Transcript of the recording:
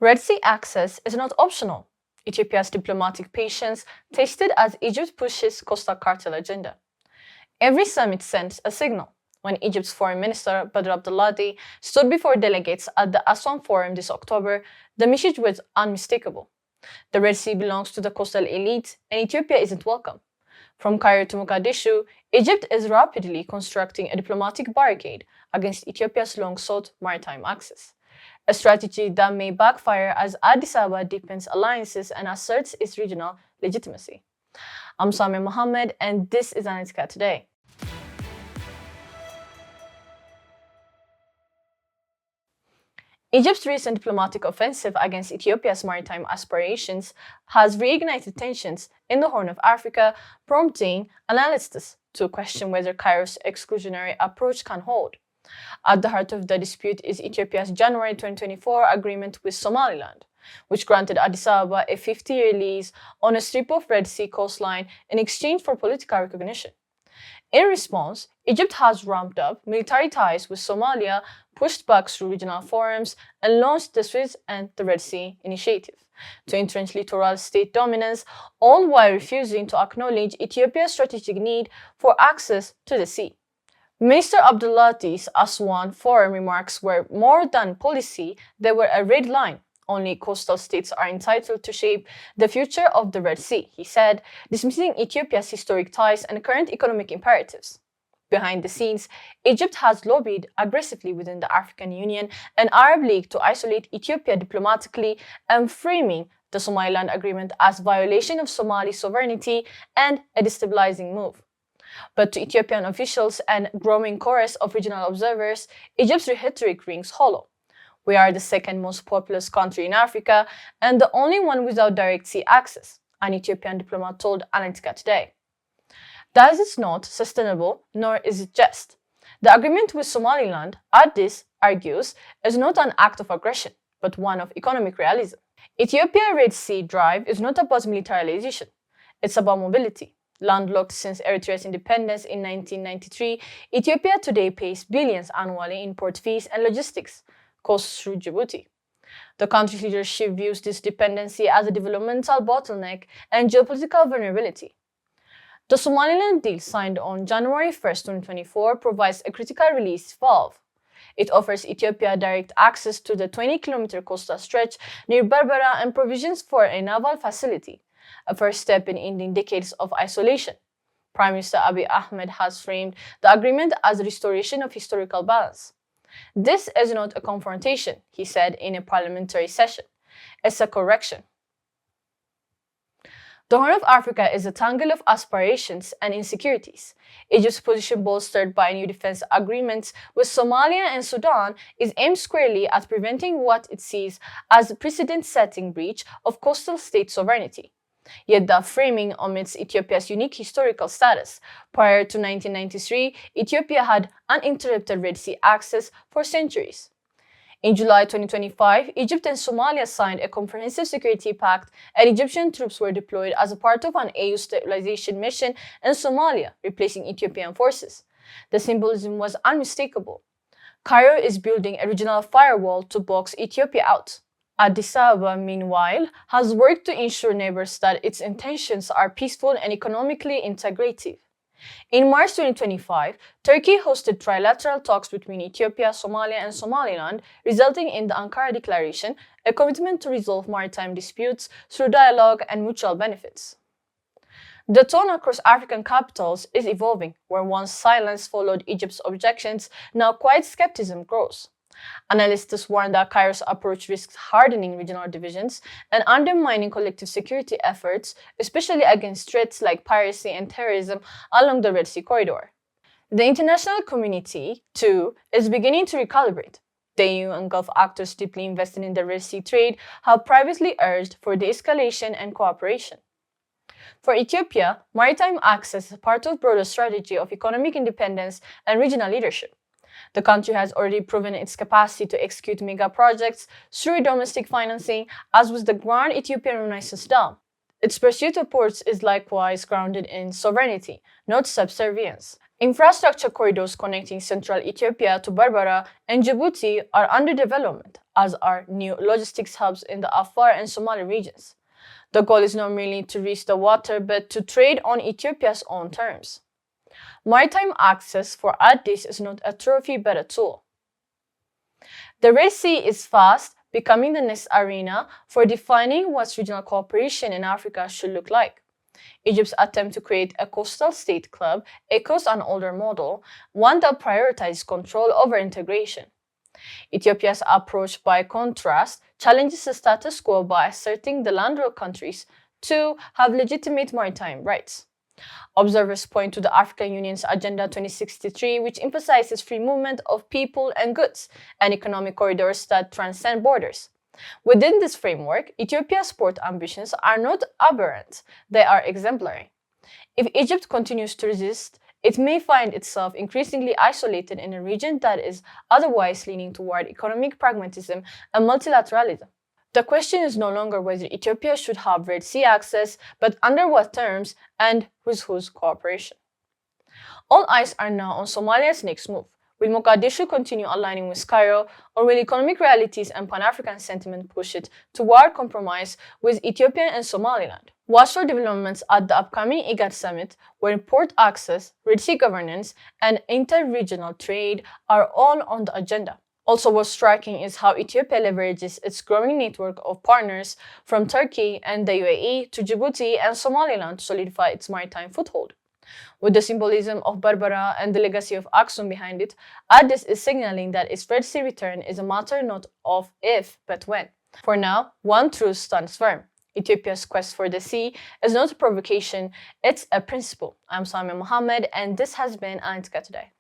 Red Sea access is not optional. Ethiopia's diplomatic patience tested as Egypt pushes coastal cartel agenda. Every summit sends a signal. When Egypt's Foreign Minister Badr Abdulati stood before delegates at the Aswan Forum this October, the message was unmistakable. The Red Sea belongs to the coastal elite, and Ethiopia isn't welcome. From Cairo to Mogadishu, Egypt is rapidly constructing a diplomatic barricade against Ethiopia's long-sought maritime access, a strategy that may backfire as Addis Ababa deepens alliances and asserts its regional legitimacy. I'm Samir Mohammed, and this is Analytica Today. Egypt's recent diplomatic offensive against Ethiopia's maritime aspirations has reignited tensions in the Horn of Africa, prompting analysts to question whether Cairo's exclusionary approach can hold. At the heart of the dispute is Ethiopia's January 2024 agreement with Somaliland, which granted Addis Ababa a 50-year lease on a strip of Red Sea coastline in exchange for political recognition. In response, Egypt has ramped up military ties with Somalia, pushed back through regional forums, and launched the Suez and the Red Sea Initiative to entrench littoral state dominance, all while refusing to acknowledge Ethiopia's strategic need for access to the sea. Minister Abdullati's Aswan Forum remarks were more than policy, they were a red line. Only coastal states are entitled to shape the future of the Red Sea, he said, dismissing Ethiopia's historic ties and current economic imperatives. Behind the scenes, Egypt has lobbied aggressively within the African Union and Arab League to isolate Ethiopia diplomatically and framing the Somaliland Agreement as violation of Somali sovereignty and a destabilizing move. But to Ethiopian officials and growing chorus of regional observers, Egypt's rhetoric rings hollow. We are the second most populous country in Africa and the only one without direct sea access, an Ethiopian diplomat told Analytica Today. That is not sustainable, nor is it just. The agreement with Somaliland, Addis argues, is not an act of aggression, but one of economic realism. Ethiopia's Red Sea drive is not about militarization, it's about mobility. Landlocked since Eritrea's independence in 1993, Ethiopia today pays billions annually in port fees and logistics costs through Djibouti. The country's leadership views this dependency as a developmental bottleneck and geopolitical vulnerability. The Somaliland deal signed on January 1, 2024 provides a critical release valve. It offers Ethiopia direct access to the 20-kilometer coastal stretch near Berbera and provisions for a naval facility, a first step in ending decades of isolation. Prime Minister Abiy Ahmed has framed the agreement as a restoration of historical balance. This is not a confrontation, he said in a parliamentary session. It's a correction. The Horn of Africa is a tangle of aspirations and insecurities. Egypt's position, bolstered by new defense agreements with Somalia and Sudan, is aimed squarely at preventing what it sees as a precedent-setting breach of coastal state sovereignty. Yet that framing omits Ethiopia's unique historical status. Prior to 1993, Ethiopia had uninterrupted Red Sea access for centuries. In July 2025, Egypt and Somalia signed a comprehensive security pact, and Egyptian troops were deployed as a part of an AU stabilization mission in Somalia, replacing Ethiopian forces. The symbolism was unmistakable. Cairo is building a regional firewall to box Ethiopia out. Addis Ababa, meanwhile, has worked to ensure neighbors that its intentions are peaceful and economically integrative. In March 2025, Turkey hosted trilateral talks between Ethiopia, Somalia, and Somaliland, resulting in the Ankara Declaration, a commitment to resolve maritime disputes through dialogue and mutual benefits. The tone across African capitals is evolving, where once silence followed Egypt's objections, now quiet skepticism grows. Analysts warn that Cairo's approach risks hardening regional divisions and undermining collective security efforts, especially against threats like piracy and terrorism along the Red Sea corridor. The international community, too, is beginning to recalibrate. The EU and Gulf actors deeply invested in the Red Sea trade have privately urged for de-escalation and cooperation. For Ethiopia, maritime access is part of a broader strategy of economic independence and regional leadership. The country has already proven its capacity to execute mega projects through domestic financing, as with the Grand Ethiopian Renaissance Dam. Its pursuit of ports is likewise grounded in sovereignty, not subservience. Infrastructure corridors connecting central Ethiopia to Berbera and Djibouti are under development, as are new logistics hubs in the Afar and Somali regions. The goal is not merely to reach the water, but to trade on Ethiopia's own terms. Maritime access for Addis is not a trophy, but a tool. The Red Sea is fast becoming the next arena for defining what regional cooperation in Africa should look like. Egypt's attempt to create a coastal state club echoes an older model, one that prioritizes control over integration. Ethiopia's approach, by contrast, challenges the status quo by asserting the landlocked countries to have legitimate maritime rights. Observers point to the African Union's Agenda 2063, which emphasizes free movement of people and goods and economic corridors that transcend borders. Within this framework, Ethiopia's port ambitions are not aberrant, they are exemplary. If Egypt continues to resist, it may find itself increasingly isolated in a region that is otherwise leaning toward economic pragmatism and multilateralism. The question is no longer whether Ethiopia should have Red Sea access, but under what terms and with whose cooperation. All eyes are now on Somalia's next move. Will Mogadishu continue aligning with Cairo, or will economic realities and Pan-African sentiment push it toward compromise with Ethiopia and Somaliland? Watch for developments at the upcoming IGAD summit, where port access, Red Sea governance, and inter-regional trade are all on the agenda. Also what's striking is how Ethiopia leverages its growing network of partners from Turkey and the UAE to Djibouti and Somaliland to solidify its maritime foothold. With the symbolism of Berbera and the legacy of Aksum behind it, Addis is signaling that its Red Sea return is a matter not of if, but when. For now, one truth stands firm. Ethiopia's quest for the sea is not a provocation, it's a principle. I'm Samia Mohammed, and this has been Analytica Today.